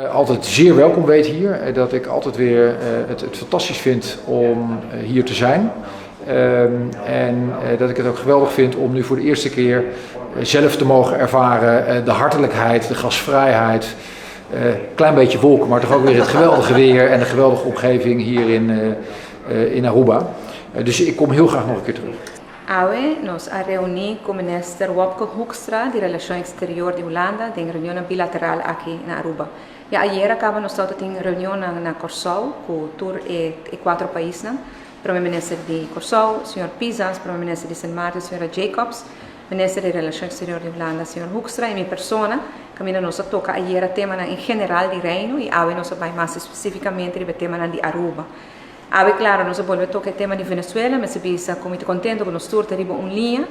Altijd zeer welkom weet hier, dat ik altijd weer het fantastisch vind om hier te zijn. En dat ik het ook geweldig vind om nu voor de eerste keer zelf te mogen ervaren de hartelijkheid, de gastvrijheid. Klein beetje wolken, maar toch ook weer het geweldige weer en de geweldige omgeving hier in Aruba. Dus ik kom heel graag nog een keer terug. AUE nos ha reunido com o ministro Wopke Hoekstra de Relações Exterior de Holanda em reunião bilateral aqui na Aruba. E ayer acaba nos estado em reunião na Corsol com tour e 4 países, primeiro-ministro de Corsol, Sr. Pisas, primeiro-ministro de Sint Maarten, Sra. Jacobs, ministro de Relações Exterior de Holanda, Sr. Hoekstra, e minha persona, caminha nos toca ayer a tema em general de reino e AUE nos vai mais especificamente de tema de Aruba. Ave claro, nós volvemos a tocar o tema de Venezuela, mas eu muito contente com nós tour teribo linha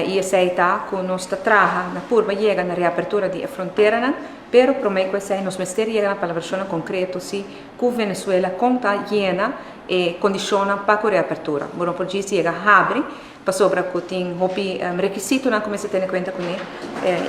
e essa está com nós trabalha na curva chega na reapertura de fronteira, pero prometo que essa nós mester chega na palavra concreto se que Venezuela conta llena e condiciona para a reapertura. Bom, por isso chega abre para sobre que tem hopi requisito na começa a ter em conta com ele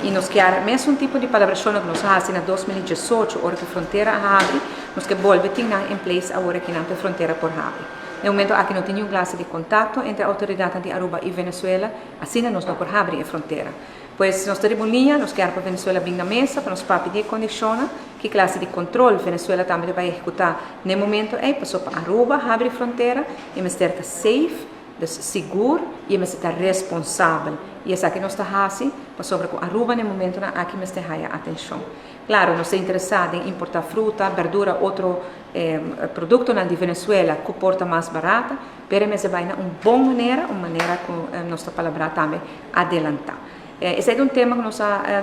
e nos quer mesmo tipo de palavra que nós fazemos na 2018 hora que a fronteira abre, nós que volve ter em place agora que na fronteira por abre. No momento aqui não tem nenhuma classe de contato entre a autoridade de Aruba e Venezuela, assim nós não por abrir a fronteira. Pois nós temos linha, nós queremos para Venezuela vir na mesa, para nós pedir condiciona que classe de controle Venezuela também vai executar. No momento é passou para Aruba, abre a fronteira e me estar safe, seguro e me estar responsável. E essa que nós está assim, passou para Aruba no momento aqui me está atenção. Claro, nós estamos interessados em importar fruta, verdura, outro produto de Venezuela que porta mais barata, mas vai na uma boa maneira, uma maneira que nossa palavra também adelantar. Esse é um tema que nós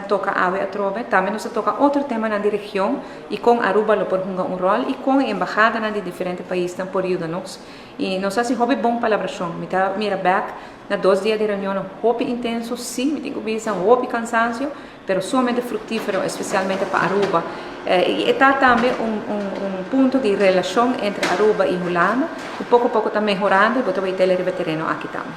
toca a trove, também nós toca outro tema na região e com Aruba lo por um rol e com a embaixada de diferentes países por ajuda-nos. E nós assim hobby bom palabração, mira back na 2 dias de reunião, hobby intenso, sim, me digo bisa, hobby cansaço, pero sumamente frutífero, especialmente para Aruba. E está também um ponto de relação entre Aruba e Holanda, que pouco a pouco está melhorando e vou ter o veterano aqui também.